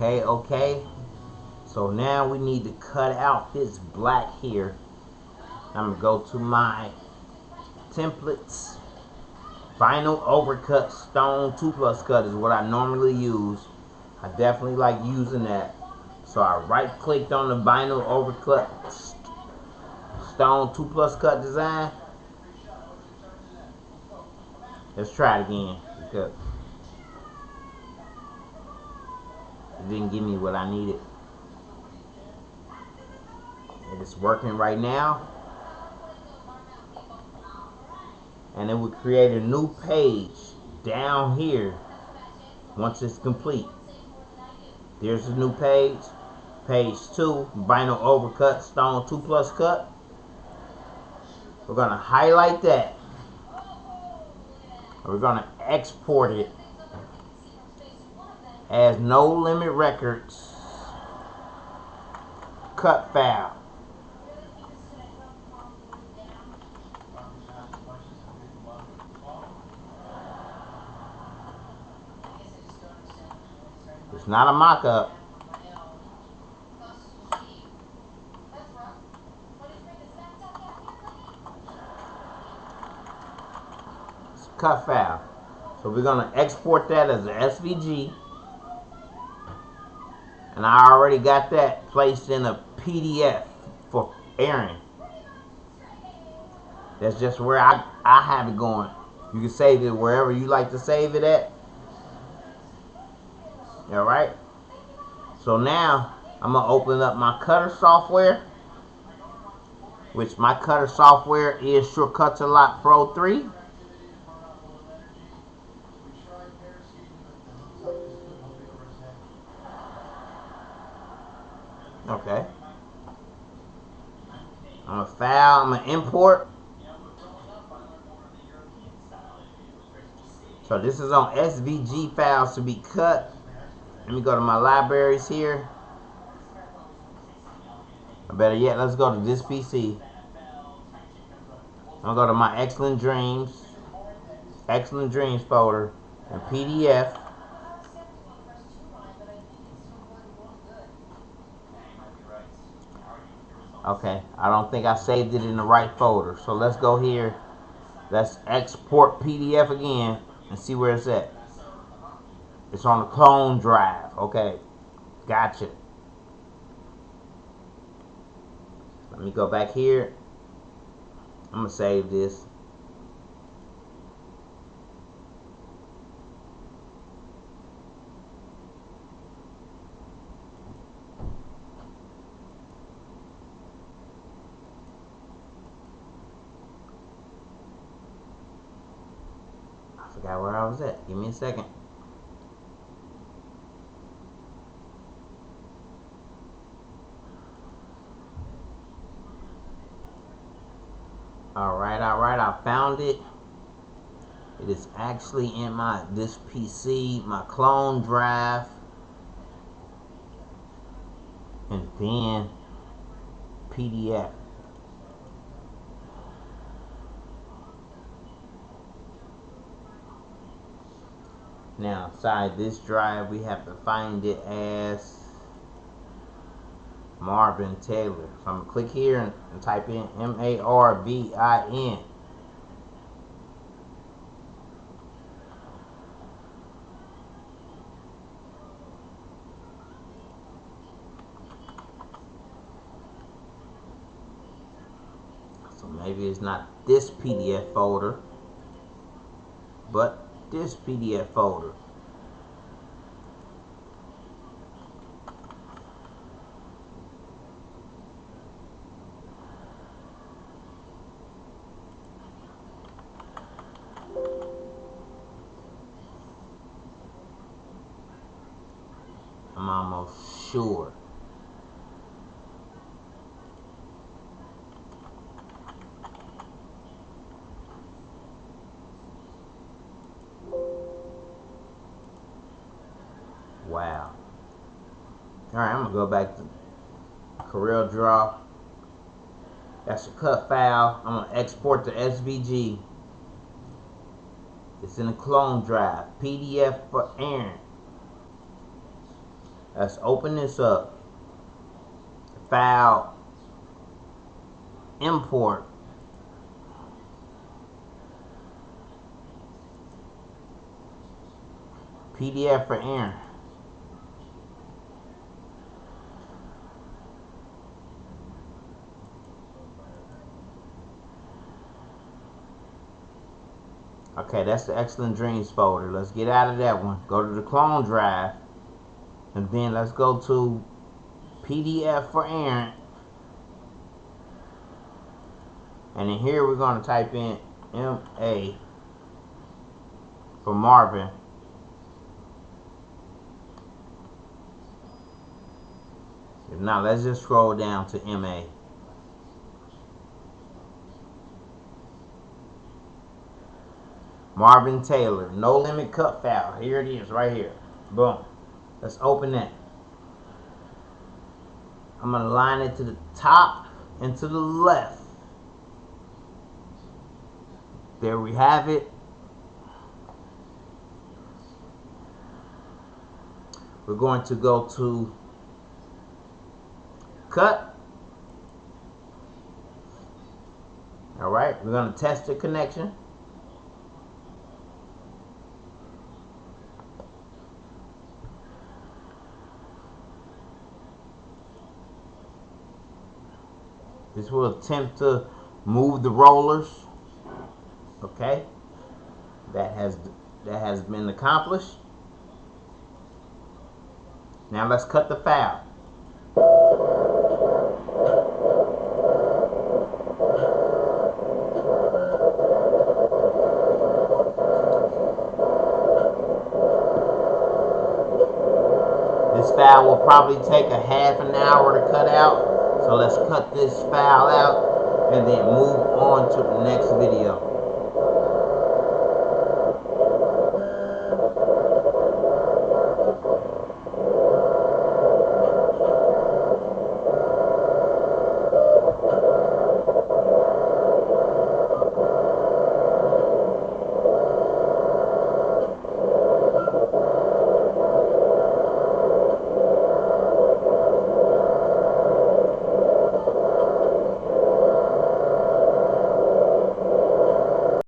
Okay. So now we need to cut out this black here. I'm gonna go to my templates. Vinyl overcut stone 2+ cut is what I normally use. I definitely like using that. So I right clicked on the vinyl overcut stone 2+ cut design. Let's try it again because it didn't give me what I needed. It is working right now. And it will create a new page down here once it's complete. There's a new page. Page 2, vinyl overcut stone 2+ cut. We're going to highlight that. We're going to export it as No Limit Records cut file. It's not a mock-up. It's a cut file. So we're going to export that as an SVG. And I already got that placed in a PDF for airing. That's just where I have it going. You can save it wherever you like to save it at. Alright? So now I'm going to open up my cutter software, which my cutter software is Shortcuts-A-Lot Pro 3. Okay. I'm going to file, I'm going to import. So this is on SVG files to be cut. Let me go to my libraries here. Or better yet, let's go to this PC. I'm going to go to my Xcellent Dreamz folder and PDF. Okay, I don't think I saved it in the right folder. So let's go here. Let's export PDF again and see where it's at. It's on the clone drive. Okay, gotcha. Let me go back here. I'm going to save this. I forgot where I was at. Give me a second. Alright, I found it. It is actually in this PC, my clone drive, and then PDF. Now inside this drive we have to find it as Marvin Taylor. So I'm going to click here and type in MARVIN. So maybe it's not this PDF folder, but this PDF folder. I'm almost sure. Wow. Alright, I'm going to go back to Coreldraw. That's a cut file. I'm going to export the SVG. It's in the clone drive. PDF for airing. Let's open this up. File, import. PDF for Aaron. Okay, that's the Xcellent Dreamz folder. Let's get out of that one. Go to the clone drive. And then let's go to PDF for Aaron. And in here we're going to type in MA for Marvin. Now let's just scroll down to MA. Marvin Taylor, no limit cut file. Here it is, right here. Boom. Let's open that. I'm going to line it to the top and to the left. There we have it. We're going to go to cut. Alright, we're going to test the connection. This will attempt to move the rollers. Okay, that has been accomplished. Now let's cut the file. This file will probably take a half an hour to cut out. So let's cut this file out and then move on to the next video.